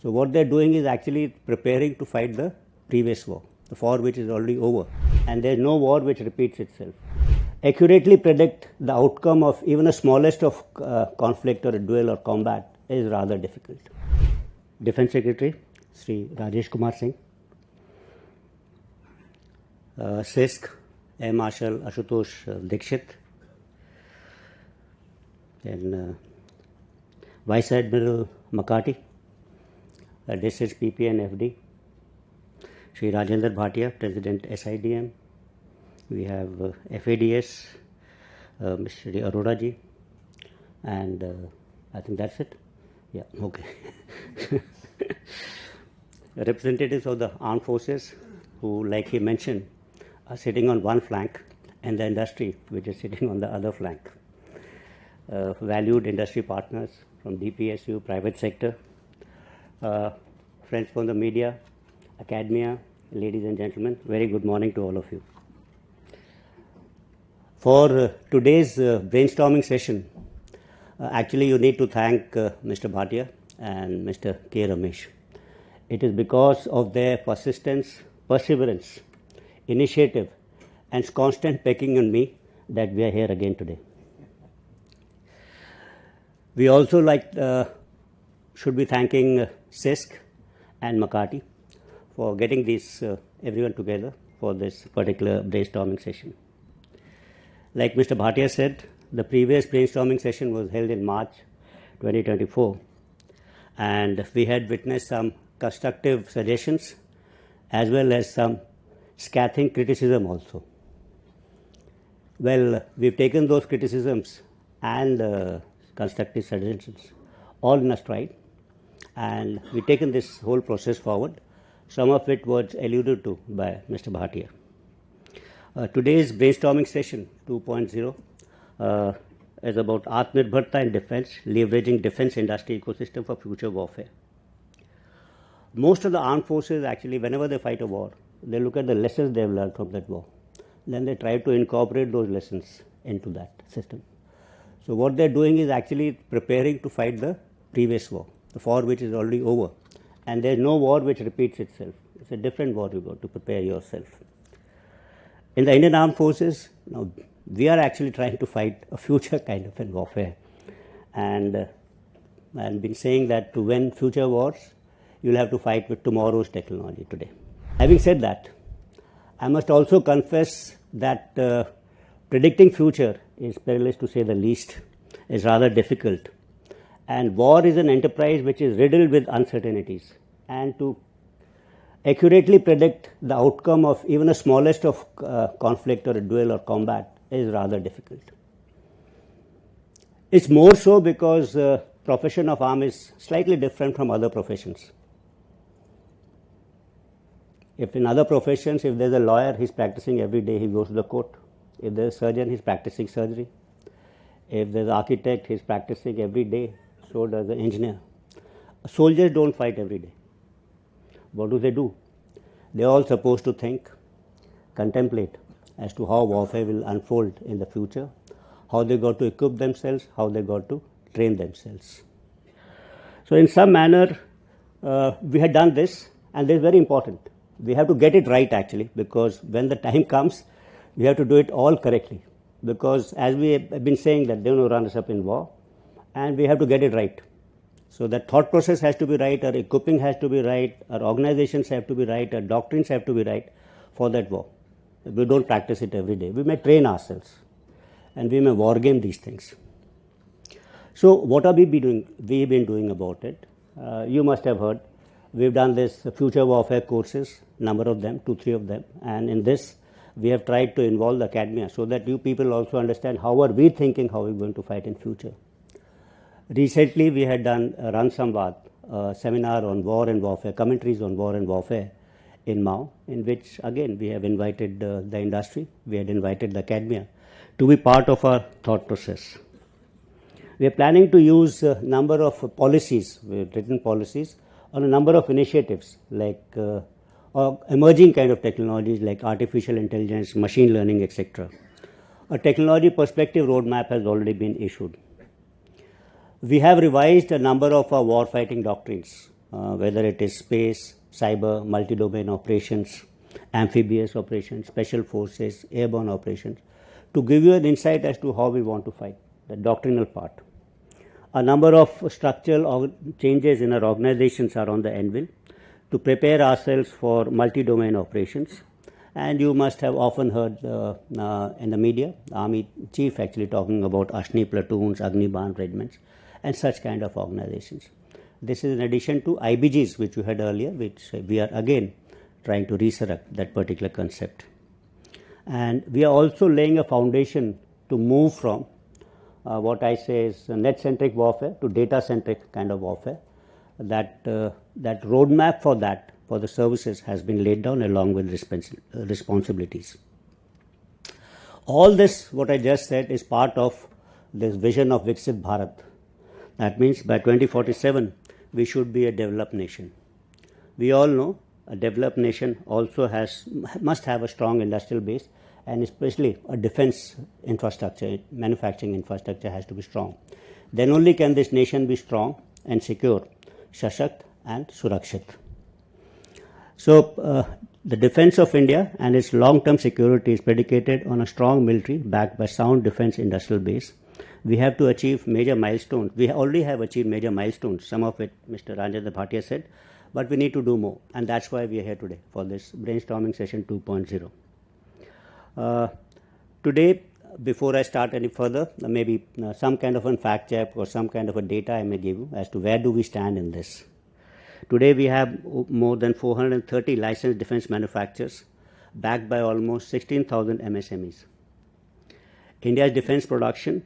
So what they're doing is actually preparing to fight the previous war, the war which is already over, and there's no war which repeats itself. Accurately predict the outcome of even the smallest of conflict or a duel or combat is rather difficult. Defense Secretary Sri Rajesh Kumar Singh, CISC Air Marshal Ashutosh Dikshit, then Vice Admiral Makati, District PP and FD, Sri Rajendra Bhatia, President SIDM. We have FADS, Mr. Arora ji, and I think that's it. Yeah, okay. Representatives of the armed forces who, like he mentioned, are sitting on one flank, and the industry which is sitting on the other flank. Valued industry partners from DPSU, private sector, friends from the media, academia, ladies and gentlemen, very good morning to all of you. For today's brainstorming session, actually you need to thank Mr. Bhatia and Mr. K. Ramesh. It is because of their persistence, perseverance, initiative and constant pecking on me that we are here again today. We also should be thanking CISC and Makati for getting these everyone together for this particular brainstorming session. Like Mr. Bhatia said, the previous brainstorming session was held in March 2024, and we had witnessed some constructive suggestions as well as some scathing criticism also. Well, we've taken those criticisms and constructive suggestions all in a stride, and we've taken this whole process forward. Some of it was alluded to by Mr. Bhatia. Today's brainstorming session 2.0 is about Atmanirbharta and defense, leveraging defense industry ecosystem for future warfare. Most of the armed forces actually, whenever they fight a war, they look at the lessons they've learned from that war. Then they try to incorporate those lessons into that system. So what they're doing is actually preparing to fight the previous war, the war which is already over. And there's no war which repeats itself. It's a different war you got to prepare yourself. In the Indian Armed Forces, now we are actually trying to fight a future kind of a warfare. And I've been saying that to win future wars, you'll have to fight with tomorrow's technology today. Having said that, I must also confess that predicting future is perilous to say the least, is rather difficult. And war is an enterprise which is riddled with uncertainties. And to accurately predict the outcome of even the smallest of conflict or a duel or combat is rather difficult. It's more so because profession of arm is slightly different from other professions. If in other professions, if there's a lawyer, he's practicing every day, he goes to the court. If there's a surgeon, he's practicing surgery. If there's an architect, he's practicing every day. So does the engineer. Soldiers don't fight every day. What do? They're all supposed to think, contemplate as to how warfare will unfold in the future, how they got to equip themselves, how they got to train themselves. So in some manner, we had done this, and this is very important. We have to get it right actually, because when the time comes, we have to do it all correctly. Because as we have been saying that they will run us up in war, and we have to get it right. So that thought process has to be right, our equipping has to be right, our organizations have to be right, our doctrines have to be right for that war. We don't practice it every day. We may train ourselves and we may war game these things. So what are we been doing about it? You must have heard. We've done this future warfare courses, number of them, 2-3 of them, and in this we have tried to involve the academia so that you people also understand how are we thinking, how we're going to fight in future. Recently, we had done Ran Samvad, a seminar on war and warfare, commentaries on war and warfare in Mao, in which again we have invited the industry, we had invited the academia to be part of our thought process. We are planning to use a number of policies, written policies, on a number of initiatives like emerging kind of technologies like artificial intelligence, machine learning, etc. A technology perspective roadmap has already been issued. We have revised a number of our war fighting doctrines whether it is space, cyber, multi-domain operations, amphibious operations, special forces, airborne operations, to give you an insight as to how we want to fight, the doctrinal part. A number of structural changes in our organizations are on the anvil to prepare ourselves for multi-domain operations. And you must have often heard in the media, the Army Chief actually talking about Ashni platoons, Agniban regiments, and such kind of organizations. This is in addition to IBGs, which you had earlier, which we are again trying to resurrect that particular concept. And we are also laying a foundation to move from what I say is net-centric warfare to data-centric kind of warfare. That roadmap for that, for the services, has been laid down along with responsibilities. All this, what I just said, is part of this vision of Viksit Bharat. That means by 2047, we should be a developed nation. We all know a developed nation also must have a strong industrial base, and especially a defense infrastructure, manufacturing infrastructure has to be strong. Then only can this nation be strong and secure, Shashakt and Surakshit. So, the defense of India and its long-term security is predicated on a strong military backed by sound defense industrial base. We have to achieve major milestones. We already have achieved major milestones, some of it Mr. Rajendra Bhatia said, but we need to do more, and that's why we are here today for this brainstorming session 2.0. Today, before I start any further, maybe some kind of a fact check or some kind of a data I may give you as to where do we stand in this. Today we have more than 430 licensed defense manufacturers backed by almost 16,000 MSMEs. India's defense production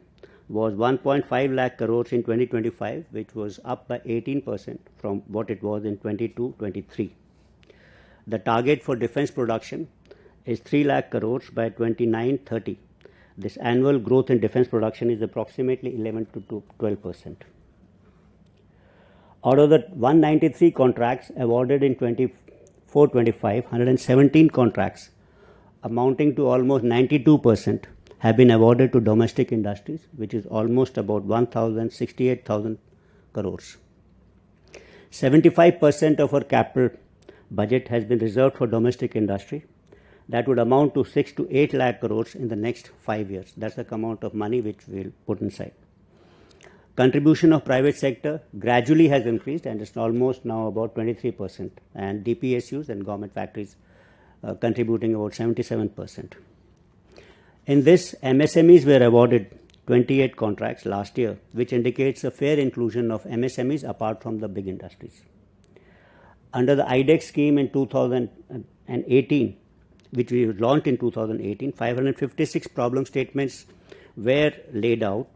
was 1.5 lakh crores in 2025, which was up by 18% from what it was in 22-23. The target for defense production is 3 lakh crores by 29-30. This annual growth in defense production is approximately 11 to 12%. Out of the 193 contracts awarded in 24-25, 117 contracts amounting to almost 92% have been awarded to domestic industries, which is almost about 1,068,000 crores. 75% of our capital budget has been reserved for domestic industry. That would amount to 6 to 8 lakh crores in the next 5 years. That's the amount of money which we'll put inside. Contribution of private sector gradually has increased and it's almost now about 23%, and DPSUs and government factories contributing about 77%. In this, MSMEs were awarded 28 contracts last year, which indicates a fair inclusion of MSMEs apart from the big industries. Under the IDEX scheme in 2018, which we launched in 2018, 556 problem statements were laid out,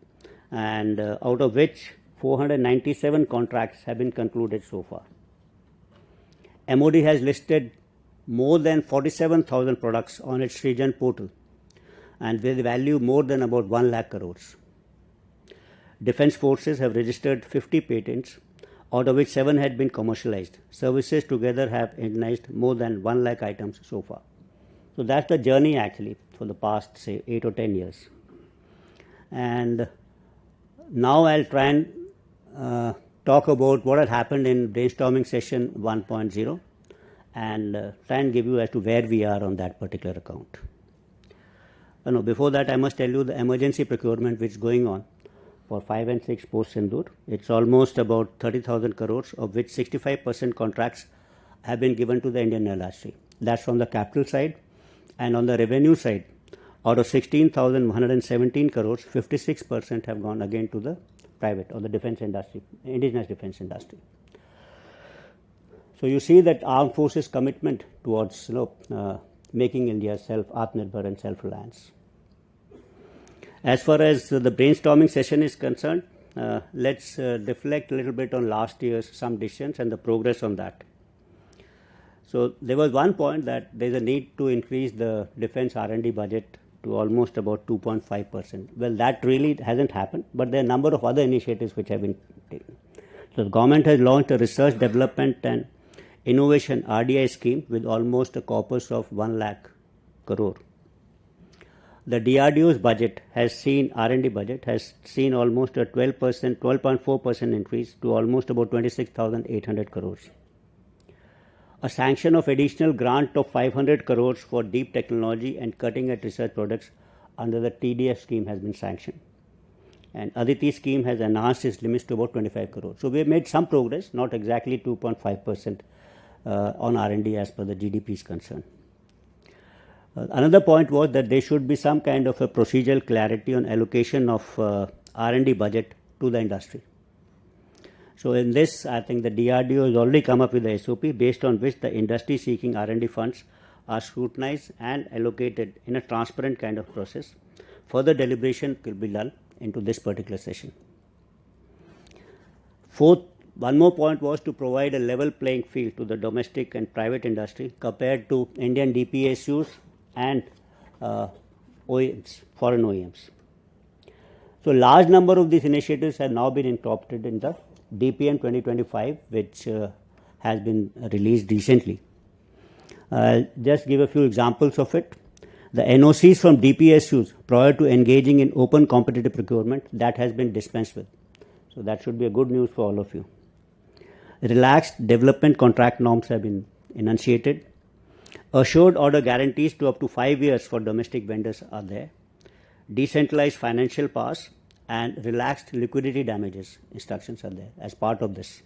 and out of which 497 contracts have been concluded so far. MOD has listed more than 47,000 products on its region portal, and with value more than about 1 lakh crores. Defense forces have registered 50 patents, out of which 7 had been commercialized. Services together have indigenized more than 1 lakh items so far. So that's the journey actually for the past, say, 8 or 10 years. And now I'll try and talk about what had happened in brainstorming session 1.0 and try and give you as to where we are on that particular account. Before that, I must tell you the emergency procurement which is going on for 5 and 6 post Sindoor. It's almost about 30,000 crores, of which 65% contracts have been given to the Indian industry. That's from the capital side. And on the revenue side, out of 16,117 crores, 56% have gone again to the private or the defense industry, indigenous defense industry. So you see that armed forces commitment towards making India self-Atmanirbhar and self-reliance. As far as the brainstorming session is concerned, let's reflect a little bit on last year's some decisions and the progress on that. So there was one point that there's a need to increase the defense R&D budget to almost about 2.5%. Well, that really hasn't happened, but there are a number of other initiatives which have been taken. So the government has launched a research, development and innovation RDI scheme with almost a corpus of 1 lakh crore. the DRDO's budget has seen, R&D budget has seen almost a 12.4% increase to almost about 26,800 crores. A sanction of additional grant of 500 crores for deep technology and cutting-edge research products under the TDF scheme has been sanctioned. And Aditi scheme has enhanced its limits to about 25 crores. So we have made some progress, not exactly 2.5% on R&D as per the GDP is concerned. Another point was that there should be some kind of a procedural clarity on allocation of R&D budget to the industry. So in this, I think the DRDO has already come up with a SOP based on which the industry seeking R&D funds are scrutinized and allocated in a transparent kind of process. Further deliberation will be done into this particular session. Fourth, one more point was to provide a level playing field to the domestic and private industry compared to Indian DPSUs and OEMs, foreign OEMs. So large number of these initiatives have now been incorporated in the DPM 2025, which has been released recently. Just give a few examples of it. The NOCs from DPSUs prior to engaging in open competitive procurement, that has been dispensed with. So that should be a good news for all of you. Relaxed development contract norms have been enunciated. Assured order guarantees to up to 5 years for domestic vendors are there. Decentralized financial powers and relaxed liquidity damages instructions are there as part of this.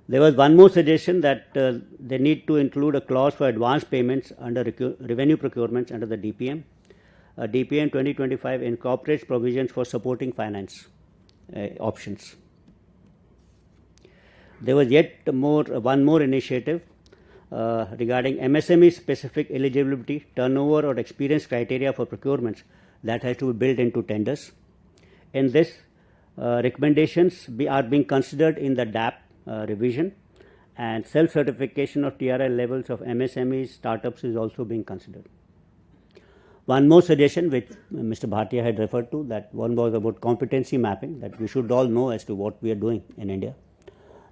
There was one more suggestion that they need to include a clause for advance payments under revenue procurements under the DPM. DPM 2025 incorporates provisions for supporting finance options. There was one more initiative regarding MSME specific eligibility, turnover or experience criteria for procurements that has to be built into tenders. In this, recommendations are being considered in the DAP revision, and self-certification of TRL levels of MSMEs startups is also being considered. One more suggestion which Mr. Bhatia had referred to, that one was about competency mapping, that we should all know as to what we are doing in India.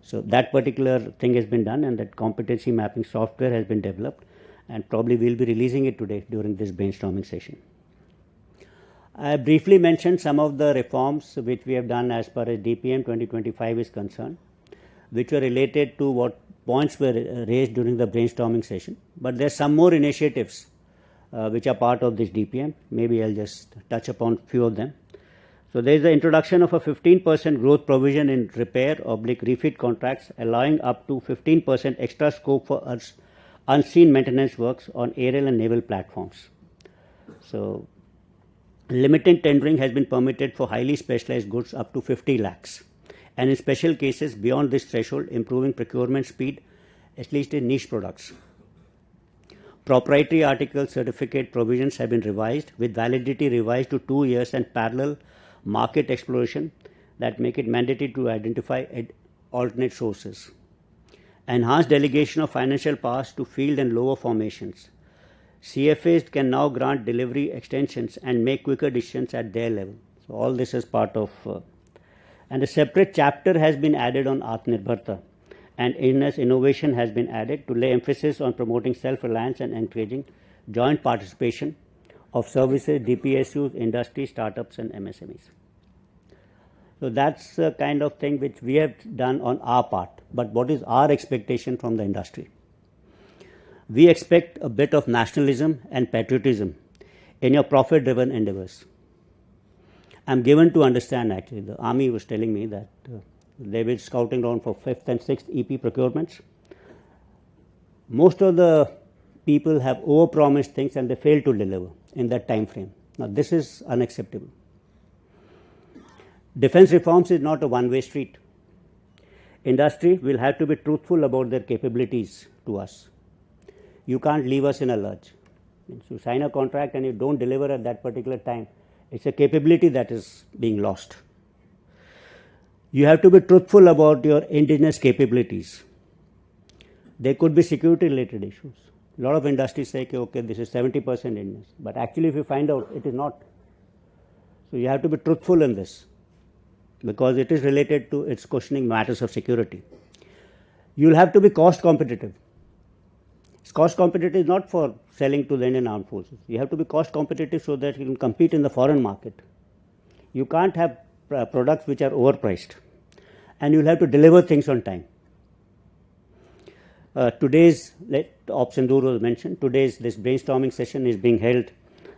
So that particular thing has been done, and that competency mapping software has been developed, and probably we will be releasing it today during this brainstorming session. I briefly mentioned some of the reforms which we have done as far as DPM 2025 is concerned, which were related to what points were raised during the brainstorming session. But there are some more initiatives which are part of this DPM. Maybe I'll just touch upon few of them. So there is the introduction of a 15% growth provision in repair/refit contracts, allowing up to 15% extra scope for unseen maintenance works on aerial and naval platforms. So limited tendering has been permitted for highly specialized goods up to 50 lakhs. And in special cases beyond this threshold, improving procurement speed, at least in niche products. Proprietary article certificate provisions have been revised, with validity revised to 2 years, and parallel market exploration that make it mandatory to identify alternate sources. Enhanced delegation of financial powers to field and lower formations. CFAs can now grant delivery extensions and make quicker decisions at their level. So all this is part of and a separate chapter has been added on Atmanirbharta, and innovation has been added to lay emphasis on promoting self-reliance and encouraging joint participation of services, DPSUs, industry, startups and MSMEs. So that's the kind of thing which we have done on our part. But what is our expectation from the industry? We expect a bit of nationalism and patriotism in your profit-driven endeavors. I'm given to understand, actually, the army was telling me that they were scouting around for 5th and 6th EP procurements. Most of the people have overpromised things and they fail to deliver in that time frame. Now, this is unacceptable. Defense reforms is not a one-way street. Industry will have to be truthful about their capabilities to us. You can't leave us in a lurch. You sign a contract and you don't deliver at that particular time. It's a capability that is being lost. You have to be truthful about your indigenous capabilities. There could be security related issues. A lot of industries say, okay, this is 70% indigenous. But actually, if you find out, it is not. So you have to be truthful in this, because it is related to its questioning matters of security. You will have to be cost competitive. Cost competitive not for selling to the Indian Armed Forces. You have to be cost competitive so that you can compete in the foreign market. You can't have products which are overpriced, and you'll have to deliver things on time. Today's Operation Sindoor was mentioned. Today's this brainstorming session is being held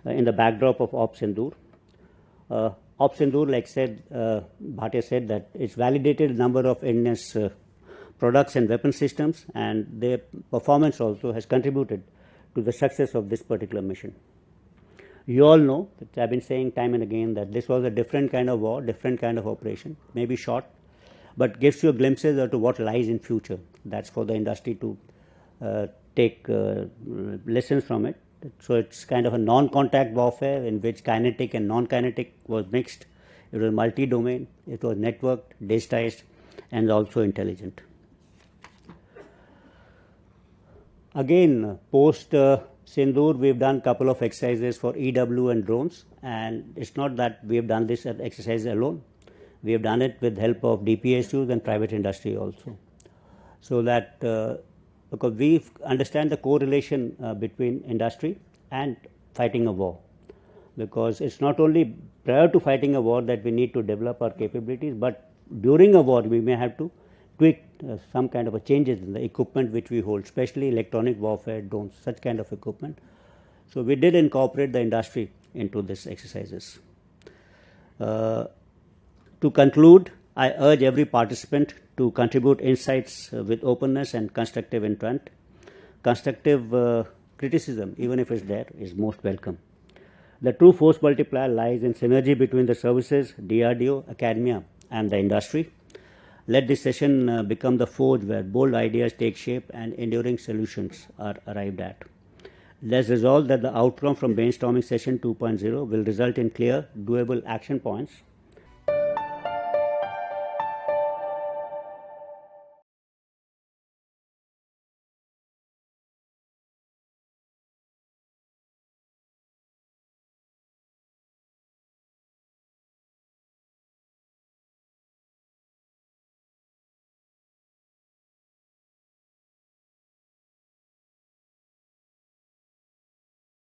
in the backdrop of Operation Sindoor. Operation Sindoor, like Bhatia said, that it's validated a number of India's products and weapon systems, and their performance also has contributed to the success of this particular mission. You all know that I've been saying time and again that this was a different kind of war, different kind of operation, maybe short, but gives you a glimpses as to what lies in future. That's for the industry to take lessons from it. So it's kind of a non-contact warfare in which kinetic and non-kinetic was mixed. It was multi-domain, it was networked, digitized, and also intelligent. Again, post Sindoor, we've done a couple of exercises for EW and drones, and it's not that we have done this exercise alone. We have done it with help of DPSUs and private industry also. So that because we understand the correlation between industry and fighting a war, because it's not only prior to fighting a war that we need to develop our capabilities, but during a war we may have to tweak some kind of a changes in the equipment which we hold, especially electronic warfare, drones, such kind of equipment. So we did incorporate the industry into these exercises. To conclude, I urge every participant to contribute insights with openness and constructive intent. Constructive criticism, even if it's there, is most welcome. The true force multiplier lies in synergy between the services, DRDO, academia, and the industry. Let this session become the forge where bold ideas take shape and enduring solutions are arrived at. Let's resolve that the outcome from brainstorming session 2.0 will result in clear, doable action points